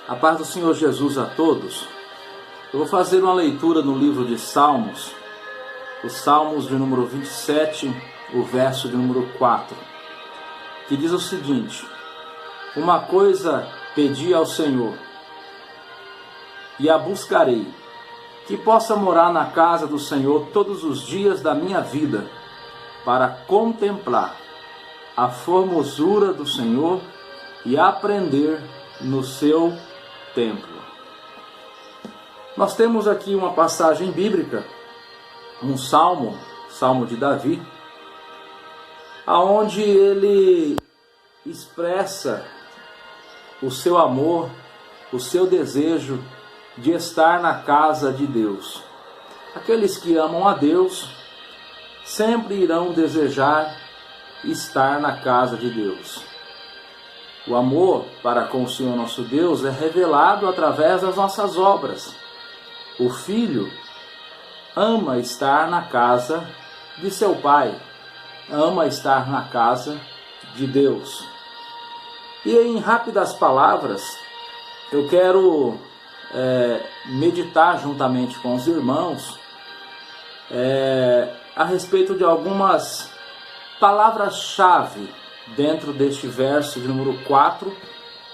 A paz do Senhor Jesus a todos. Eu vou fazer uma leitura no livro de Salmos, os Salmos de número 27, o verso de número 4, que diz o seguinte: uma coisa pedi ao Senhor, e a buscarei, que possa morar na casa do Senhor todos os dias da minha vida, para contemplar a formosura do Senhor e aprender no seu templo. Nós temos aqui uma passagem bíblica, um salmo de Davi, aonde ele expressa o seu amor, o seu desejo de estar na casa de Deus. Aqueles que amam a Deus sempre irão desejar estar na casa de Deus. O amor para com o Senhor nosso Deus é revelado através das nossas obras. O filho ama estar na casa de seu pai, ama estar na casa de Deus. E em rápidas palavras, eu quero meditar juntamente com os irmãos a respeito de algumas palavras-chave dentro deste verso de número 4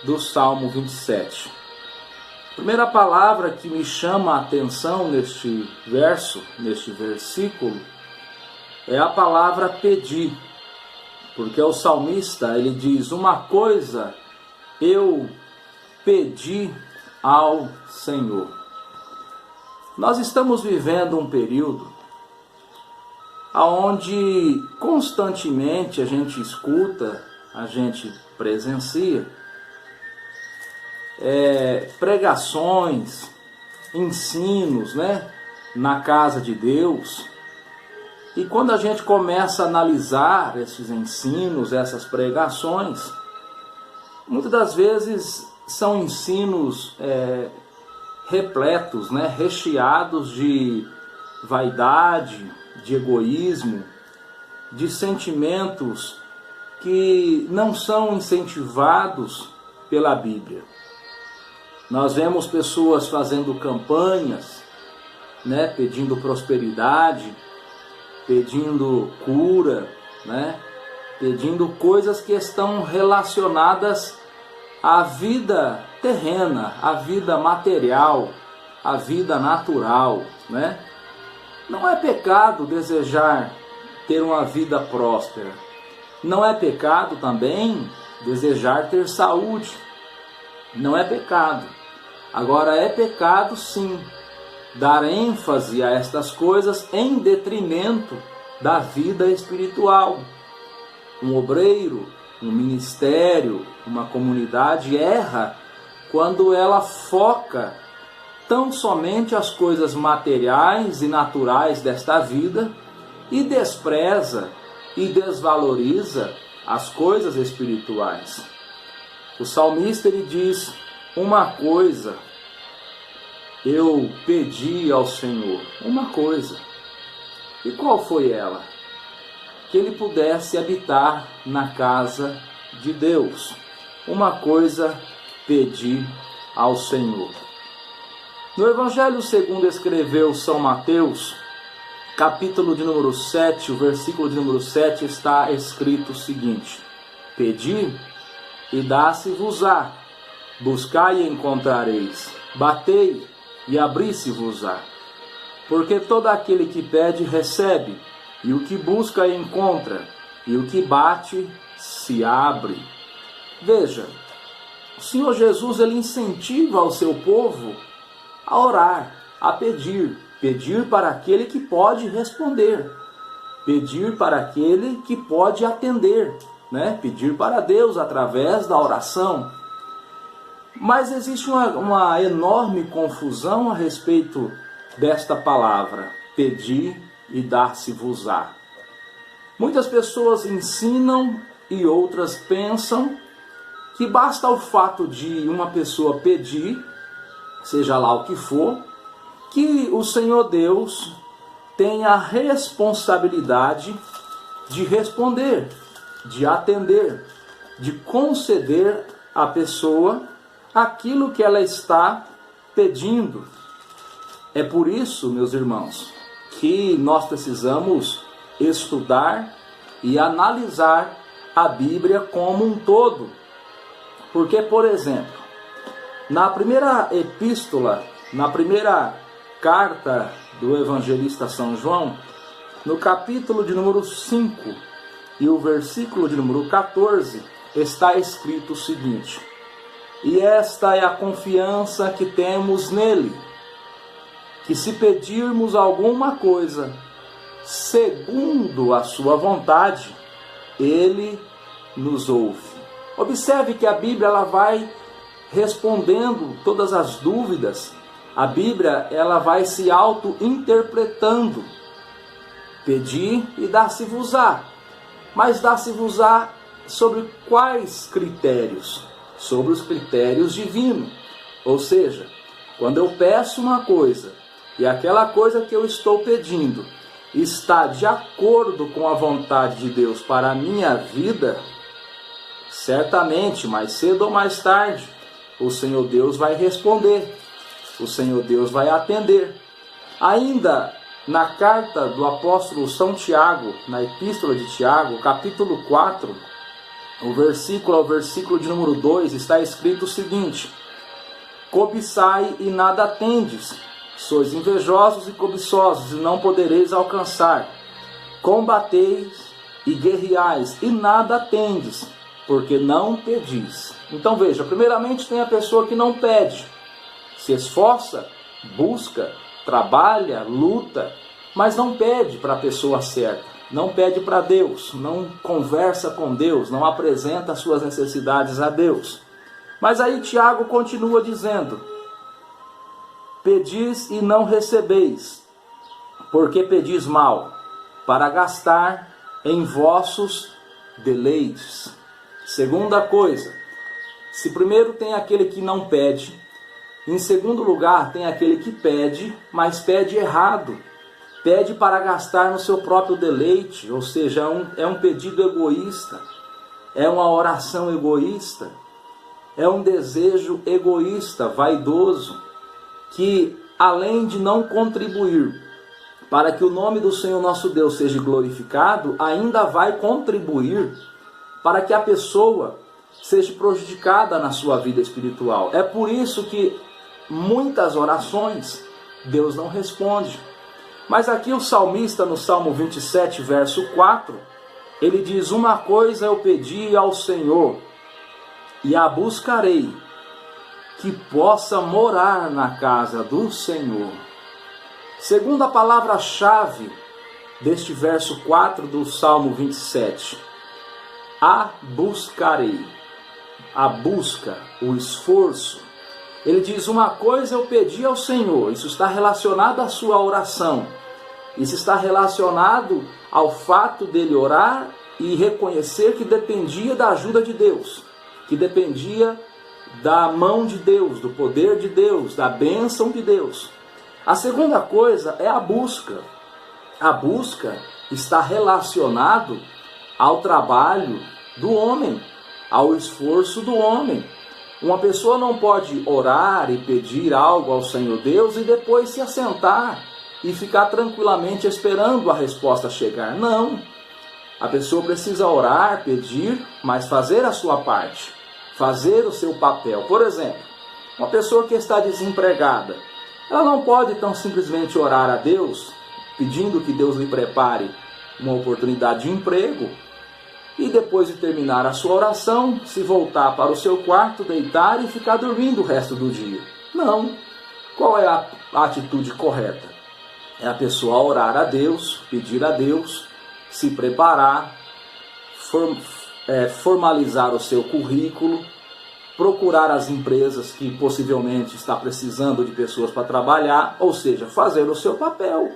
do Salmo 27. A primeira palavra que me chama a atenção neste versículo, é a palavra pedir, porque o salmista ele diz: uma coisa eu pedi ao Senhor. Nós estamos vivendo um período onde constantemente a gente escuta, a gente presencia pregações, ensinos, na casa de Deus. E quando a gente começa a analisar esses ensinos, essas pregações, muitas das vezes são ensinos repletos, recheados de vaidade, de egoísmo, de sentimentos que não são incentivados pela Bíblia. Nós vemos pessoas fazendo campanhas, pedindo prosperidade, pedindo cura, pedindo coisas que estão relacionadas à vida terrena, à vida material, à vida natural, Não é pecado desejar ter uma vida próspera. Não é pecado também desejar ter saúde. Não é pecado. Agora é pecado sim dar ênfase a estas coisas em detrimento da vida espiritual. Um obreiro, um ministério, uma comunidade erra quando ela foca tão somente as coisas materiais e naturais desta vida e despreza e desvaloriza as coisas espirituais. O salmista ele diz: uma coisa eu pedi ao Senhor, uma coisa. E qual foi ela? Que ele pudesse habitar na casa de Deus. Uma coisa pedi ao Senhor. No Evangelho segundo escreveu São Mateus, capítulo de número 7, o versículo de número 7, está escrito o seguinte: pedi e dá-se-vos-á, buscai e encontrareis, batei e abri-se-vos-á. Porque todo aquele que pede recebe, e o que busca encontra, e o que bate se abre. Veja, o Senhor Jesus ele incentiva o seu povo a orar, a pedir para aquele que pode responder, pedir para aquele que pode atender, pedir para Deus através da oração. Mas existe uma enorme confusão a respeito desta palavra, pedir e dar-se-vos-á. Muitas pessoas ensinam e outras pensam que basta o fato de uma pessoa pedir, seja lá o que for, que o Senhor Deus tem a responsabilidade de responder, de atender, de conceder à pessoa aquilo que ela está pedindo. É por isso, meus irmãos, que nós precisamos estudar e analisar a Bíblia como um todo. Porque, por exemplo, na primeira epístola, na primeira carta do evangelista São João, no capítulo de número 5 e o versículo de número 14, está escrito o seguinte: e esta é a confiança que temos nele, que se pedirmos alguma coisa segundo a sua vontade, ele nos ouve. Observe que a Bíblia ela vai respondendo todas as dúvidas. A Bíblia ela vai se auto-interpretando. Pedi e dá-se-vos-á. Mas dá-se-vos-á sobre quais critérios? Sobre os critérios divinos. Ou seja, quando eu peço uma coisa e aquela coisa que eu estou pedindo está de acordo com a vontade de Deus para a minha vida, certamente, mais cedo ou mais tarde, o Senhor Deus vai responder, o Senhor Deus vai atender. Ainda na carta do apóstolo São Tiago, na epístola de Tiago, capítulo 4, o versículo de número 2, está escrito o seguinte: cobiçai e nada tendes, sois invejosos e cobiçosos, e não podereis alcançar. Combateis e guerreais, e nada tendes, porque não pedis. Então veja, primeiramente tem a pessoa que não pede, se esforça, busca, trabalha, luta, mas não pede para a pessoa certa, não pede para Deus, não conversa com Deus, não apresenta as suas necessidades a Deus. Mas aí Tiago continua dizendo: pedis e não recebeis, porque pedis mal, para gastar em vossos deleites. Segunda coisa, se primeiro tem aquele que não pede, em segundo lugar tem aquele que pede, mas pede errado, pede para gastar no seu próprio deleite, ou seja, é um pedido egoísta, é uma oração egoísta, é um desejo egoísta, vaidoso, que além de não contribuir para que o nome do Senhor nosso Deus seja glorificado, ainda vai contribuir para que a pessoa seja prejudicada na sua vida espiritual. É por isso que muitas orações Deus não responde. Mas aqui o salmista, no Salmo 27, verso 4, ele diz: uma coisa eu pedi ao Senhor, e a buscarei, que possa morar na casa do Senhor. Segundo a palavra-chave deste verso 4 do Salmo 27, a buscarei. A busca, o esforço. Ele diz: uma coisa eu pedi ao Senhor. Isso está relacionado à sua oração. Isso está relacionado ao fato dele orar e reconhecer que dependia da ajuda de Deus, que dependia da mão de Deus, do poder de Deus, da bênção de Deus. A segunda coisa é a busca. A busca está relacionado ao trabalho do homem, ao esforço do homem. Uma pessoa não pode orar e pedir algo ao Senhor Deus e depois se assentar e ficar tranquilamente esperando a resposta chegar. Não. A pessoa precisa orar, pedir, mas fazer a sua parte, fazer o seu papel. Por exemplo, uma pessoa que está desempregada, ela não pode tão simplesmente orar a Deus, pedindo que Deus lhe prepare uma oportunidade de emprego, e depois de terminar a sua oração, se voltar para o seu quarto, deitar e ficar dormindo o resto do dia. Não. Qual é a atitude correta? É a pessoa orar a Deus, pedir a Deus, se preparar, formalizar o seu currículo, procurar as empresas que possivelmente está precisando de pessoas para trabalhar, ou seja, fazer o seu papel.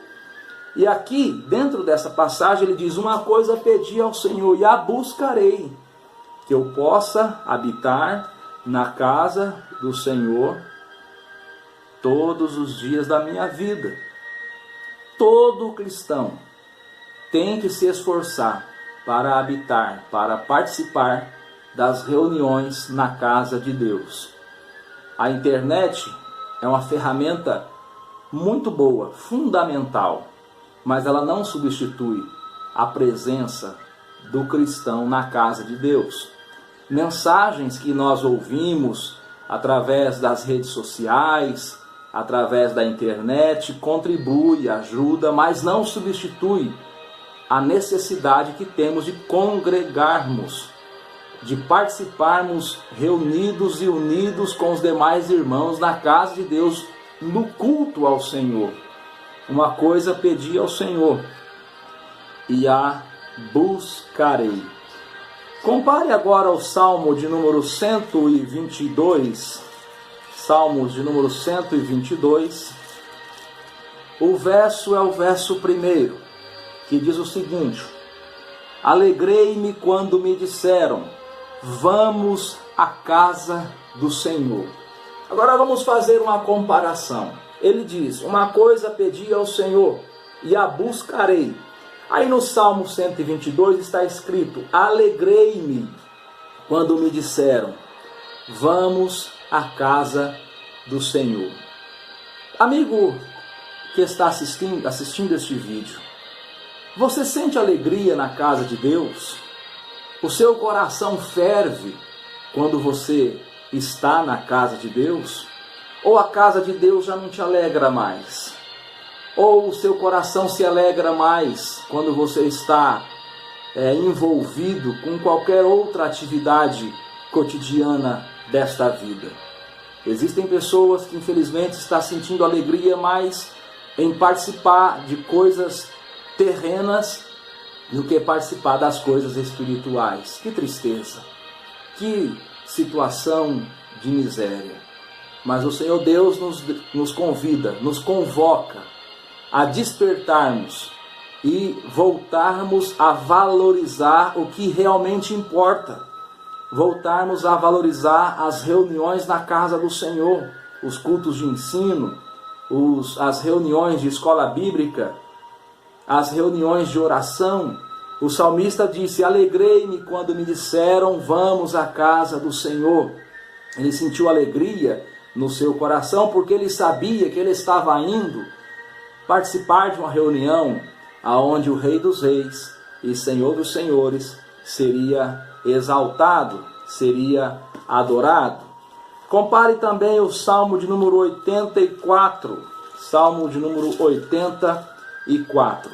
E aqui, dentro dessa passagem, ele diz: uma coisa pedi ao Senhor e a buscarei, que eu possa habitar na casa do Senhor todos os dias da minha vida. Todo cristão tem que se esforçar para habitar, para participar das reuniões na casa de Deus. A internet é uma ferramenta muito boa, fundamental, mas ela não substitui a presença do cristão na casa de Deus. Mensagens que nós ouvimos através das redes sociais, através da internet, contribui, ajuda, mas não substitui a necessidade que temos de congregarmos, de participarmos reunidos e unidos com os demais irmãos na casa de Deus, no culto ao Senhor. Uma coisa pedi ao Senhor e a buscarei. Compare agora o Salmo de número 122, Salmos de número 122. O verso é o verso 1, que diz o seguinte: Alegrei-me quando me disseram, vamos à casa do Senhor. Agora vamos fazer uma comparação. Ele diz, uma coisa pedi ao Senhor e a buscarei. Aí no Salmo 122 está escrito, alegrei-me quando me disseram, vamos à casa do Senhor. Amigo que está assistindo este vídeo, você sente alegria na casa de Deus? O seu coração ferve quando você está na casa de Deus? Ou a casa de Deus já não te alegra mais? Ou o seu coração se alegra mais quando você está envolvido com qualquer outra atividade cotidiana desta vida? Existem pessoas que infelizmente estão sentindo alegria mais em participar de coisas terrenas do que participar das coisas espirituais. Que tristeza, que situação de miséria. Mas o Senhor Deus nos convida, nos convoca a despertarmos e voltarmos a valorizar o que realmente importa. Voltarmos a valorizar as reuniões na casa do Senhor, os cultos de ensino, as reuniões de escola bíblica, as reuniões de oração. O salmista disse, alegrei-me quando me disseram, vamos à casa do Senhor. Ele sentiu alegria no seu coração porque ele sabia que ele estava indo participar de uma reunião aonde o Rei dos Reis e Senhor dos Senhores seria exaltado, seria adorado. Compare também o Salmo de número 84, Salmo de número 84.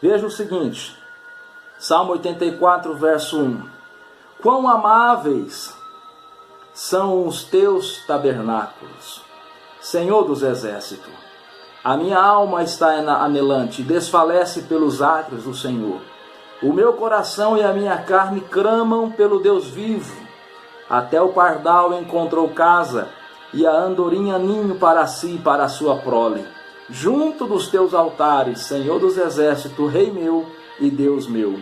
Veja o seguinte, Salmo 84, verso 1. Quão amáveis são os teus tabernáculos, Senhor dos exércitos. A minha alma está anelante, desfalece pelos átrios do Senhor. O meu coração e a minha carne clamam pelo Deus vivo. Até o pardal encontrou casa, e a andorinha ninho para si e para a sua prole. Junto dos teus altares, Senhor dos exércitos, Rei meu e Deus meu.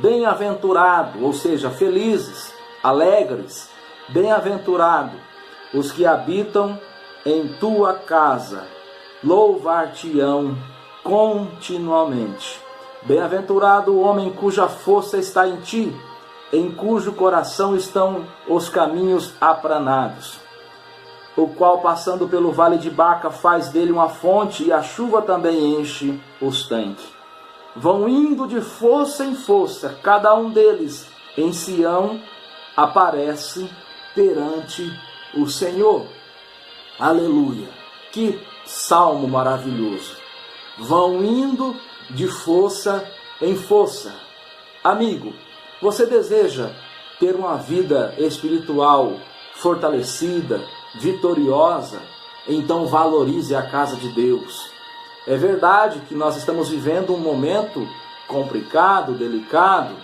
Bem-aventurado, ou seja, felizes, alegres, bem-aventurado os que habitam em tua casa, louvar-te-ão continuamente. Bem-aventurado o homem cuja força está em ti, em cujo coração estão os caminhos apranados, o qual passando pelo vale de Baca faz dele uma fonte e a chuva também enche os tanques. Vão indo de força em força, cada um deles em Sião aparece perante o Senhor. Aleluia! Que salmo maravilhoso! Vão indo de força em força. Amigo, você deseja ter uma vida espiritual fortalecida, vitoriosa? Então valorize a casa de Deus. É verdade que nós estamos vivendo um momento complicado, delicado,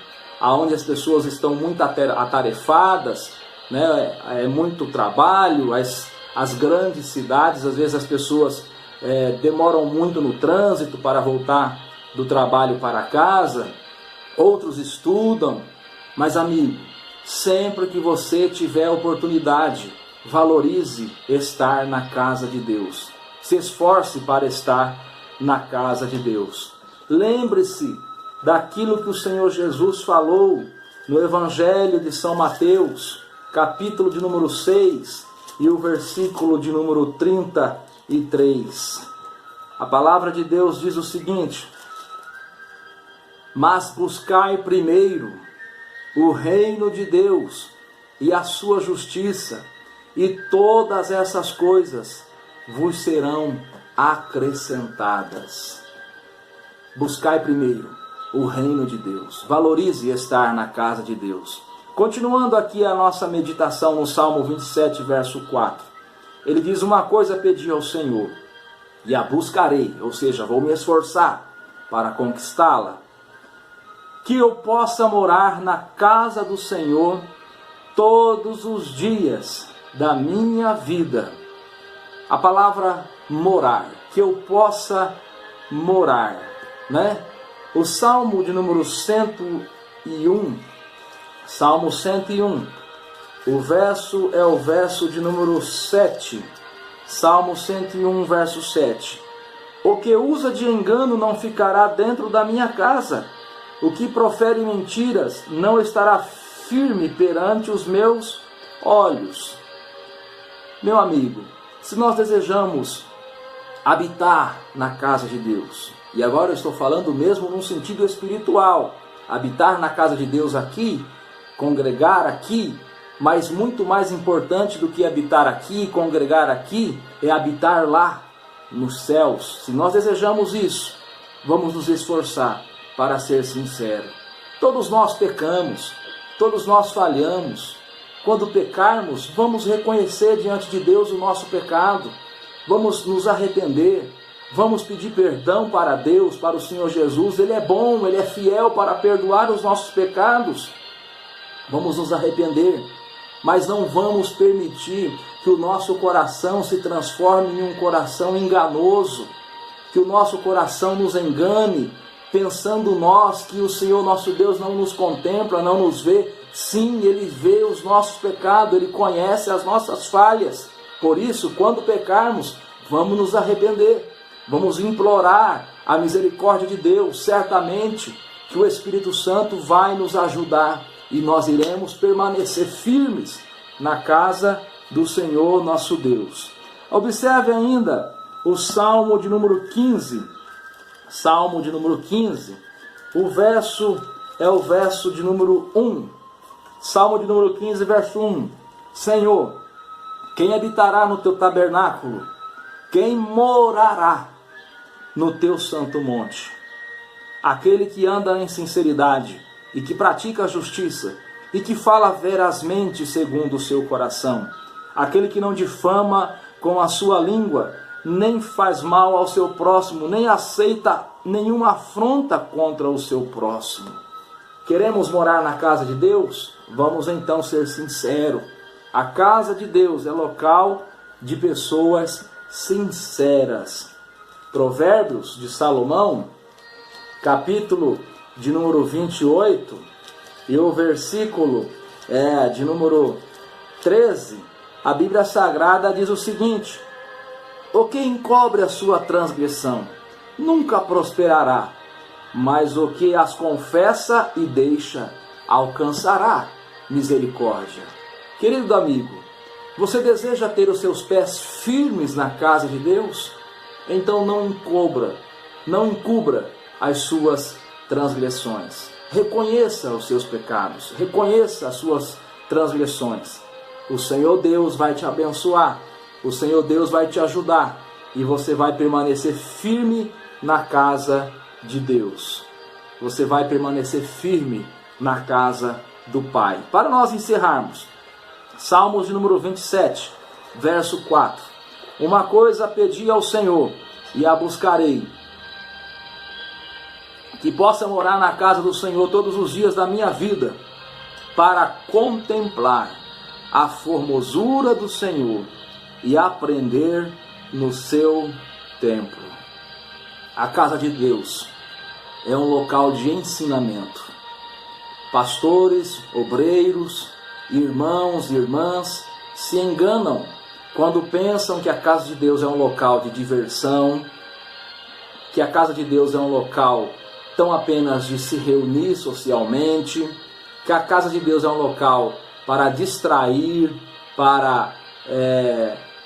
onde as pessoas estão muito atarefadas, né? É muito trabalho, as grandes cidades, às vezes as pessoas demoram muito no trânsito para voltar do trabalho para casa, outros estudam, mas amigo, sempre que você tiver oportunidade, valorize estar na casa de Deus, se esforce para estar na casa de Deus. Lembre-se daquilo que o Senhor Jesus falou no Evangelho de São Mateus, capítulo de número 6, e o versículo de número 33. A palavra de Deus diz o seguinte: mas buscai primeiro o reino de Deus e a sua justiça, e todas essas coisas vos serão acrescentadas. Buscai primeiro o reino de Deus. Valorize estar na casa de Deus. Continuando aqui a nossa meditação no Salmo 27, verso 4. Ele diz: uma coisa pedi ao Senhor, e a buscarei, ou seja, vou me esforçar para conquistá-la, que eu possa morar na casa do Senhor todos os dias da minha vida. A palavra morar, que eu possa morar, né? O Salmo de número 101, Salmo 101, o verso é o verso de número 7, Salmo 101, verso 7. O que usa de engano não ficará dentro da minha casa, o que profere mentiras não estará firme perante os meus olhos. Meu amigo, se nós desejamos habitar na casa de Deus, e agora eu estou falando mesmo num sentido espiritual, habitar na casa de Deus aqui, congregar aqui, mas muito mais importante do que habitar aqui, congregar aqui, é habitar lá nos céus. Se nós desejamos isso, vamos nos esforçar para ser sincero. Todos nós pecamos, todos nós falhamos. Quando pecarmos, vamos reconhecer diante de Deus o nosso pecado, vamos nos arrepender, vamos pedir perdão para Deus, para o Senhor Jesus. Ele é bom, Ele é fiel para perdoar os nossos pecados. Vamos nos arrepender, mas não vamos permitir que o nosso coração se transforme em um coração enganoso, que o nosso coração nos engane, pensando nós que o Senhor nosso Deus não nos contempla, não nos vê. Sim, Ele vê os nossos pecados, Ele conhece as nossas falhas. Por isso, quando pecarmos, vamos nos arrepender, vamos implorar a misericórdia de Deus. Certamente que o Espírito Santo vai nos ajudar e nós iremos permanecer firmes na casa do Senhor nosso Deus. Observe ainda o Salmo de número 15. Salmo de número 15. O verso é o verso de número 1. Salmo de número 15, verso 1. Senhor, quem habitará no teu tabernáculo? Quem morará no teu santo monte? Aquele que anda em sinceridade e que pratica a justiça e que fala verazmente segundo o seu coração. Aquele que não difama com a sua língua, nem faz mal ao seu próximo, nem aceita nenhuma afronta contra o seu próximo. Queremos morar na casa de Deus? Vamos então ser sinceros. A casa de Deus é local de pessoas sinceras. Provérbios de Salomão, capítulo de número 28, e o versículo de número 13, a Bíblia Sagrada diz o seguinte: o que encobre a sua transgressão nunca prosperará, mas o que as confessa e deixa alcançará misericórdia. Querido amigo, você deseja ter os seus pés firmes na casa de Deus? Então não encubra as suas transgressões. Reconheça os seus pecados, reconheça as suas transgressões. O Senhor Deus vai te abençoar, o Senhor Deus vai te ajudar e você vai permanecer firme na casa de Deus. Você vai permanecer firme na casa do Pai. Para nós encerrarmos, Salmos de número 27, verso 4. Uma coisa pedi ao Senhor e a buscarei, que possa morar na casa do Senhor todos os dias da minha vida, para contemplar a formosura do Senhor e aprender no seu templo. A casa de Deus é um local de ensinamento. Pastores, obreiros, irmãos e irmãs se enganam quando pensam que a casa de Deus é um local de diversão, que a casa de Deus é um local tão apenas de se reunir socialmente, que a casa de Deus é um local para distrair, para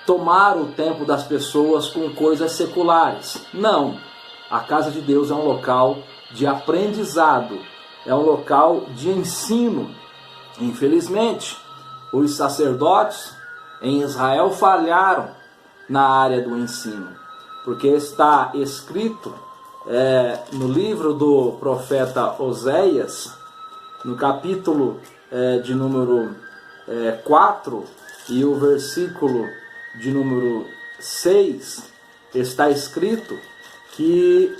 tomar o tempo das pessoas com coisas seculares. Não, a casa de Deus é um local de aprendizado, é um local de ensino. Infelizmente, os sacerdotes em Israel falharam na área do ensino, porque está escrito no livro do profeta Oséias, no capítulo de número 4 e o versículo de número 6, está escrito que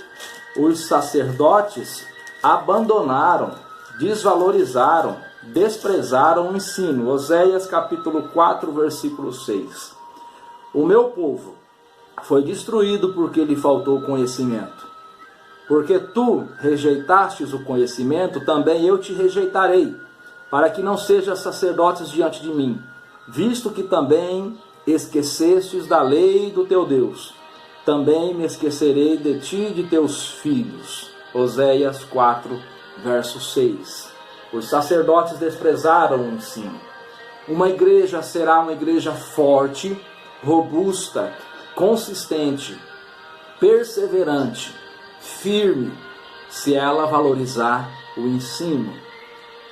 os sacerdotes abandonaram, desvalorizaram, desprezaram o ensino. Oséias capítulo 4, versículo 6. O meu povo foi destruído porque lhe faltou conhecimento. Porque tu rejeitastes o conhecimento, também eu te rejeitarei, para que não sejas sacerdotes diante de mim, visto que também esquecestes da lei do teu Deus. Também me esquecerei de ti e de teus filhos. Oséias 4, verso 6. Os sacerdotes desprezaram o ensino. Uma igreja será uma igreja forte, robusta, consistente, perseverante, firme, se ela valorizar o ensino.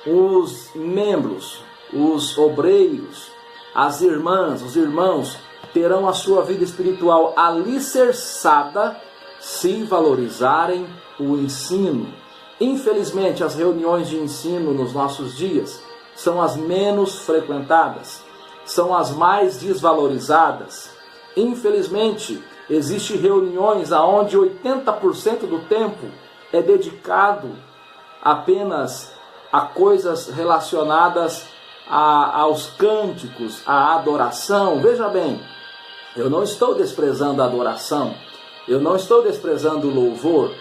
Os membros, os obreiros, as irmãs, os irmãos terão a sua vida espiritual alicerçada se valorizarem o ensino. Infelizmente, as reuniões de ensino nos nossos dias são as menos frequentadas, são as mais desvalorizadas. Infelizmente, existem reuniões onde 80% do tempo é dedicado apenas a coisas relacionadas aos cânticos, à adoração. Veja bem, eu não estou desprezando a adoração, eu não estou desprezando o louvor,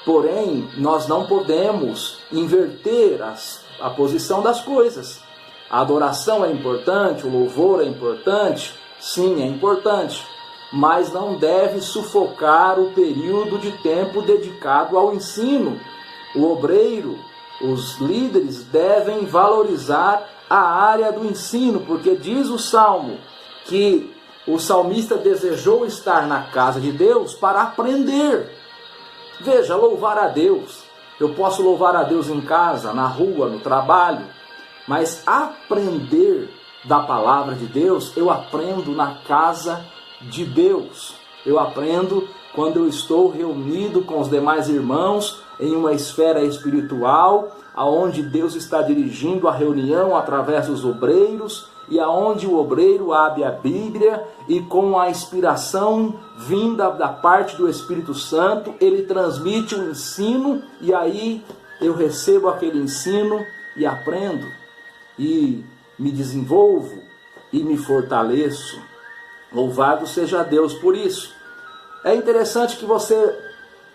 porém, nós não podemos inverter a posição das coisas. A adoração é importante, o louvor é importante, sim, é importante, mas não deve sufocar o período de tempo dedicado ao ensino. O obreiro, os líderes devem valorizar a área do ensino, porque diz o Salmo que o salmista desejou estar na casa de Deus para aprender. Veja, louvar a Deus. Eu posso louvar a Deus em casa, na rua, no trabalho, mas aprender da palavra de Deus, eu aprendo na casa de Deus. Eu aprendo quando eu estou reunido com os demais irmãos em uma esfera espiritual, aonde Deus está dirigindo a reunião através dos obreiros, e aonde o obreiro abre a Bíblia e com a inspiração vinda da parte do Espírito Santo, ele transmite o ensino, e aí eu recebo aquele ensino e aprendo, e me desenvolvo e me fortaleço. Louvado seja Deus por isso. É interessante que você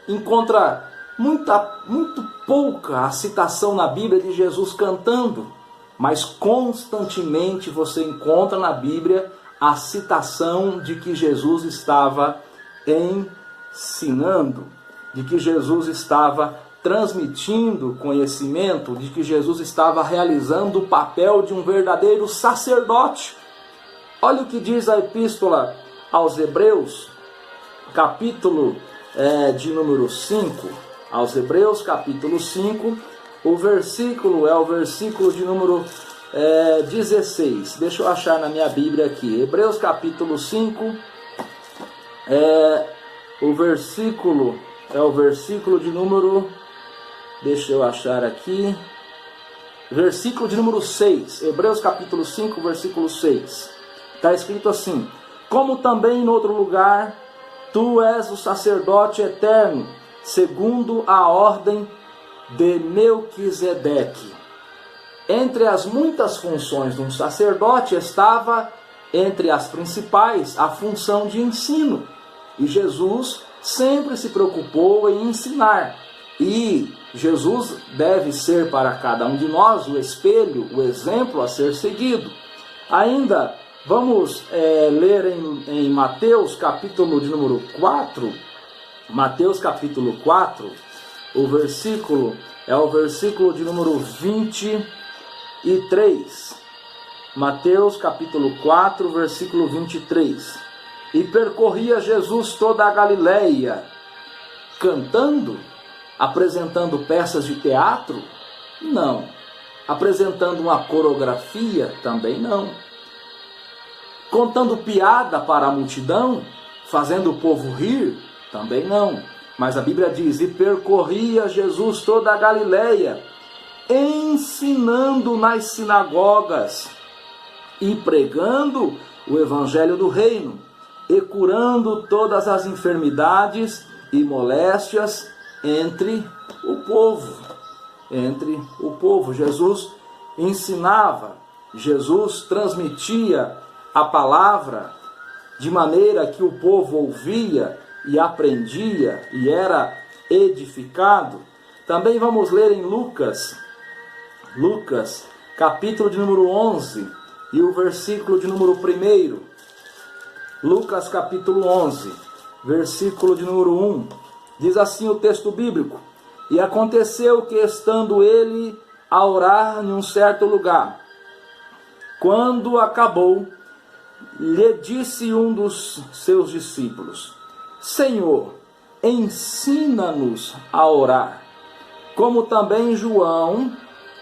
encontra muito pouca a citação na Bíblia de Jesus cantando, mas constantemente você encontra na Bíblia a citação de que Jesus estava ensinando, de que Jesus estava transmitindo conhecimento, de que Jesus estava realizando o papel de um verdadeiro sacerdote. Olha o que diz a epístola aos Hebreus, capítulo de número 5, aos Hebreus, capítulo 5, o versículo é o versículo de número 16. Deixa eu achar na minha Bíblia aqui. Hebreus capítulo 5, o versículo é o versículo de número, deixa eu achar aqui, versículo de número 6. Hebreus capítulo 5, versículo 6. Está escrito assim: como também em outro lugar, tu és o sacerdote eterno, segundo a ordem de Melquisedeque. Entre as muitas funções de um sacerdote estava, entre as principais, a função de ensino. E Jesus sempre se preocupou em ensinar. E Jesus deve ser para cada um de nós o espelho, o exemplo a ser seguido. Ainda vamos ler em Mateus capítulo de número 4. Mateus capítulo 4. O versículo é o versículo de número 23. Mateus capítulo 4, versículo 23. E percorria Jesus toda a Galileia, cantando, apresentando peças de teatro? Não. Apresentando uma coreografia? Também não. Contando piada para a multidão? Fazendo o povo rir? Também não. Mas a Bíblia diz, e percorria Jesus toda a Galileia, ensinando nas sinagogas e pregando o evangelho do reino, e curando todas as enfermidades e moléstias entre o povo. Entre o povo. Jesus ensinava, Jesus transmitia a palavra de maneira que o povo ouvia e aprendia e era edificado. Também vamos ler em Lucas, capítulo de número 11 e o versículo de número 1. Lucas capítulo 11, versículo de número 1. Diz assim o texto bíblico: E aconteceu que, estando ele a orar em um certo lugar, quando acabou, lhe disse um dos seus discípulos: Senhor, ensina-nos a orar, como também João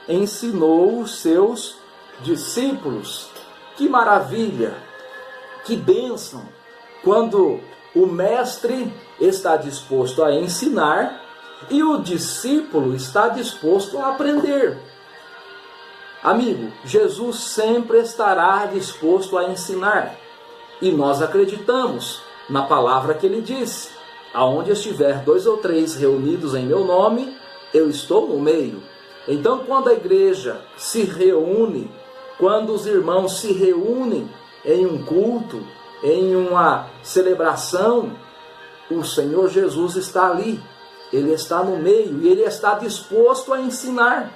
ensinou os seus discípulos. Que maravilha, que bênção, quando o mestre está disposto a ensinar e o discípulo está disposto a aprender. Amigo, Jesus sempre estará disposto a ensinar. E nós acreditamos na palavra que ele disse: aonde estiver 2 ou 3 reunidos em meu nome, eu estou no meio. Então, quando a igreja se reúne, quando os irmãos se reúnem em um culto, em uma celebração, o Senhor Jesus está ali. Ele está no meio e ele está disposto a ensinar.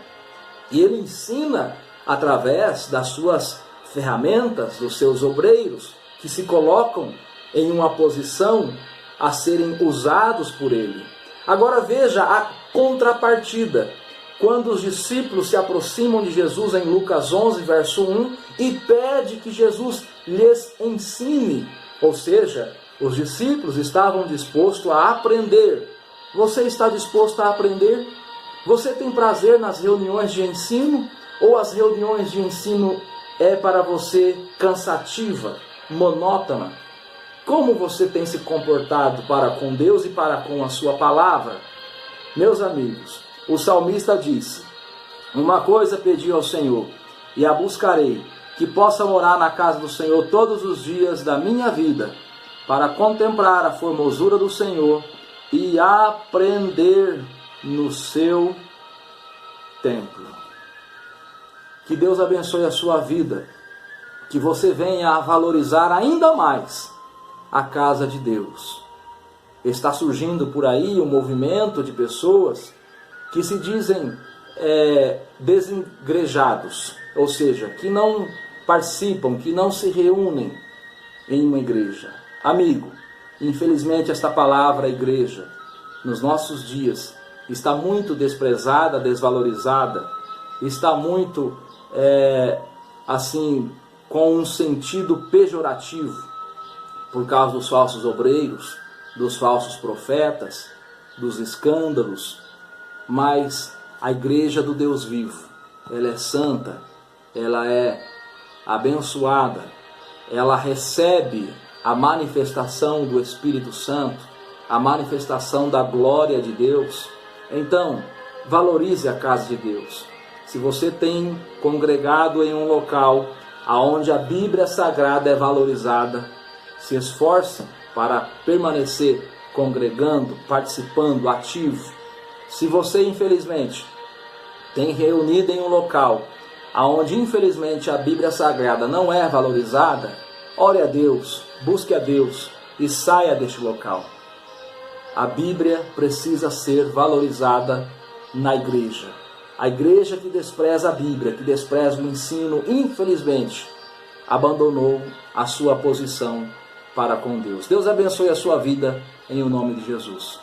E ele ensina através das suas ferramentas, dos seus obreiros, que se colocam em uma posição a serem usados por ele. Agora veja a contrapartida. Quando os discípulos se aproximam de Jesus em Lucas 11, verso 1, e pede que Jesus lhes ensine. Ou seja, os discípulos estavam dispostos a aprender. Você está disposto a aprender? Você tem prazer nas reuniões de ensino? Ou as reuniões de ensino é para você cansativa, monótona? Como você tem se comportado para com Deus e para com a sua palavra? Meus amigos, o salmista disse: uma coisa pedi ao Senhor, e a buscarei, que possa morar na casa do Senhor todos os dias da minha vida, para contemplar a formosura do Senhor e aprender no seu templo. Que Deus abençoe a sua vida, que você venha a valorizar ainda mais a casa de Deus. Está surgindo por aí um movimento de pessoas que se dizem desigrejados, ou seja, que não participam, que não se reúnem em uma igreja. Amigo, infelizmente esta palavra igreja, nos nossos dias, está muito desprezada, desvalorizada, está muito, com um sentido pejorativo, por causa dos falsos obreiros, dos falsos profetas, dos escândalos. Mas a igreja do Deus vivo, ela é santa, ela é abençoada, ela recebe a manifestação do Espírito Santo, a manifestação da glória de Deus. Então, valorize a casa de Deus. Se você tem congregado em um local onde a Bíblia Sagrada é valorizada, se esforce para permanecer congregando, participando, ativo. Se você, infelizmente, tem reunido em um local onde, infelizmente, a Bíblia Sagrada não é valorizada, ore a Deus, busque a Deus e saia deste local. A Bíblia precisa ser valorizada na igreja. A igreja que despreza a Bíblia, que despreza o ensino, infelizmente, abandonou a sua posição para com Deus. Deus abençoe a sua vida em o nome de Jesus.